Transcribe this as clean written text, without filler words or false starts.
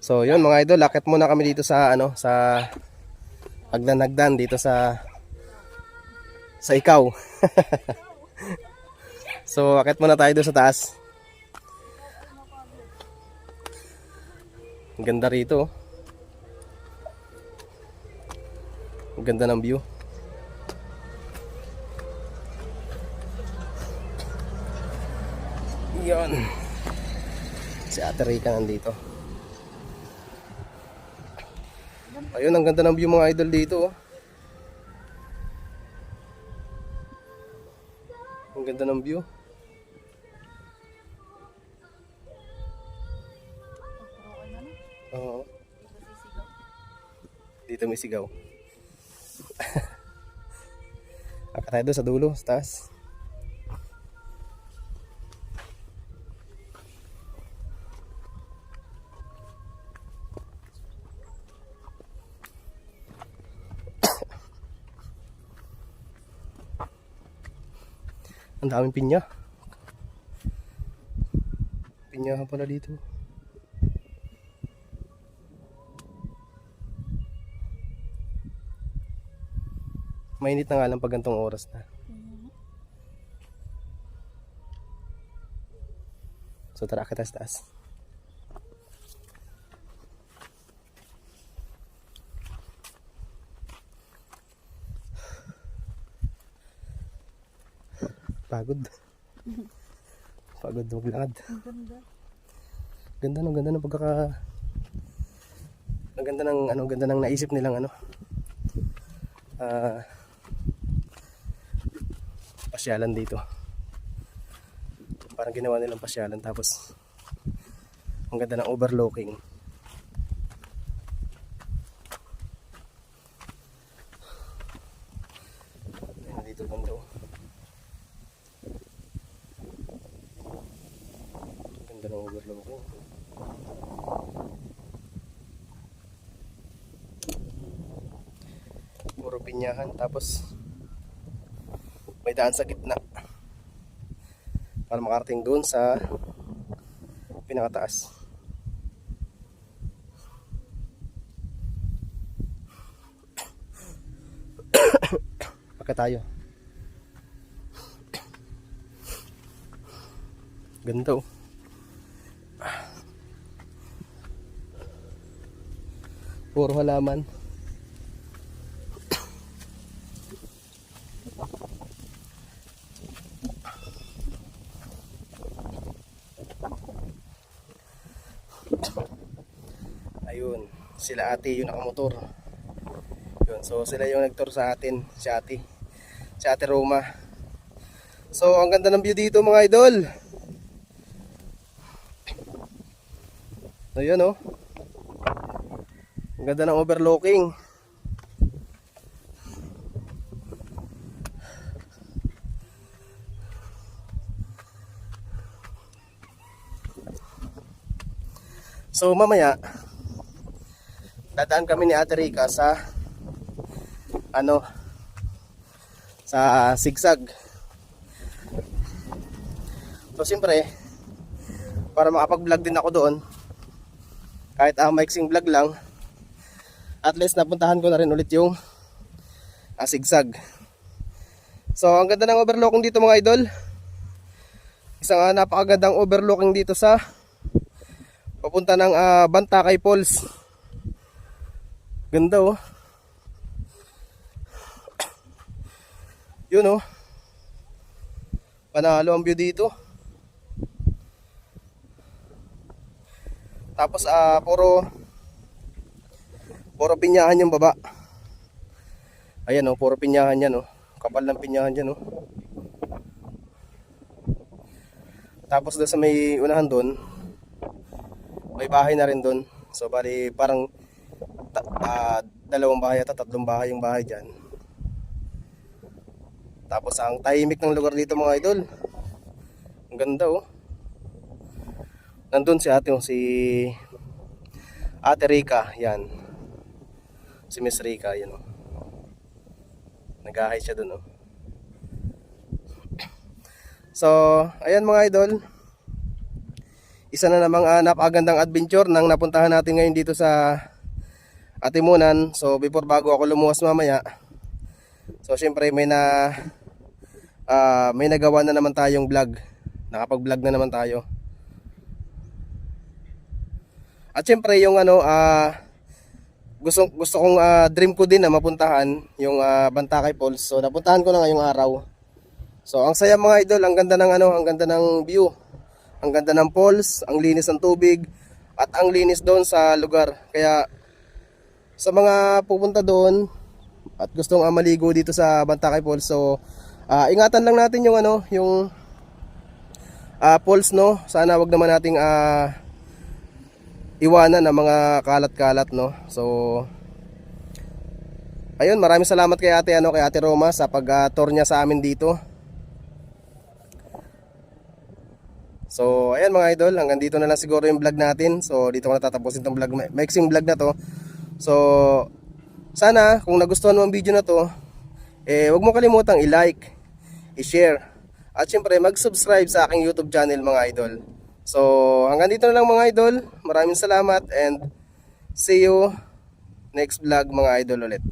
So yun mga idol, akit muna kami dito sa sa hagdan-hagdan dito sa ikaw. So akit muna tayo doon sa taas. Ang ganda rito. Ang ganda ng view. Yun. Si Ate Rica nandito. Ayun, ang ganda ng view mga idol dito. Ang ganda ng view. Oo. Dito may sigaw. Akit tayo doon sa dulo, sa taas. Ang daming pinya. Pinyahan pala dito. Mainit na nga lang pag gantong oras na. So tara, akit tayo sa taas. Pagod. Pagod maglakad. Ganda ng pagkaka. Ang ganda ng ganda ng naisip nilang pasyalan dito. Parang ginawa nilang pasyalan tapos ang ganda ng overlooking. Ayan, dito banda. Ganda ng overlooking. Puro pinyahan tapos may daan sa gitna para makarating doon sa pinakataas. Pagka tayo. Ganda oh. Puro halaman. Ayun, sila ate yung nakamotor. Yun, so sila yung nagtour sa atin, si ate Roma. So ang ganda ng view dito mga idol. Ayun oh. Ang ganda ng overlooking. So mamaya dadaan kami ni Ate Rica sa sa Sigsag. So siyempre para makapag-vlog din ako doon, kahit maiksing vlog lang, at least napuntahan ko na rin ulit yung Sigsag. So ang ganda ng overlooking dito mga idol. Isang napakagandang overlooking dito sa papunta ng Bantakay Falls. Ganda oh. Yun oh. Panalo ang view dito. Tapos puro pinyahan yung baba. Ayan oh, puro pinyahan yan oh. Kapal ng pinyahan dyan oh. Tapos doon sa may unahan doon, may bahay na rin doon. So bali parang dalawang bahay at tatlong bahay yung bahay dyan. Tapos ang tahimik ng lugar dito mga idol. Ang ganda oh. Nandun si Ate Rica, yan. Si Miss Rica, yan oh. Nag-ahay siya dun oh. So, ayan mga idol. isa na namang napakagandang adventure nang napuntahan natin ngayon dito sa Atimunan. So before bago ako lumuwas mamaya, so syempre may nagawa na naman tayong vlog. Nakapag-vlog na naman tayo. At syempre yung gusto kong dream ko din na mapuntahan yung Bantakay Falls. So napuntahan ko na ngayong araw. So ang saya mga idol, ang ganda ng ang ganda ng view. Ang ganda ng falls, ang linis ng tubig at ang linis doon sa lugar. Kaya sa mga pupunta doon at gustong maligo dito sa Bantakay Falls, so ingatan lang natin yung yung falls, no. Sana wag naman nating iwanan ng mga kalat-kalat, no. So ayun, maraming salamat kay Ate Roma sa pag-tour niya sa amin dito. So ayan mga idol, hanggang dito na lang siguro yung vlog natin. So dito ko natatapusin tong vlog, mixing vlog na to. So sana kung nagustuhan mo ang video na to, huwag mo kalimutang i-like, i-share, at syempre mag-subscribe sa aking YouTube channel mga idol. So hanggang dito na lang mga idol, maraming salamat and see you next vlog mga idol ulit.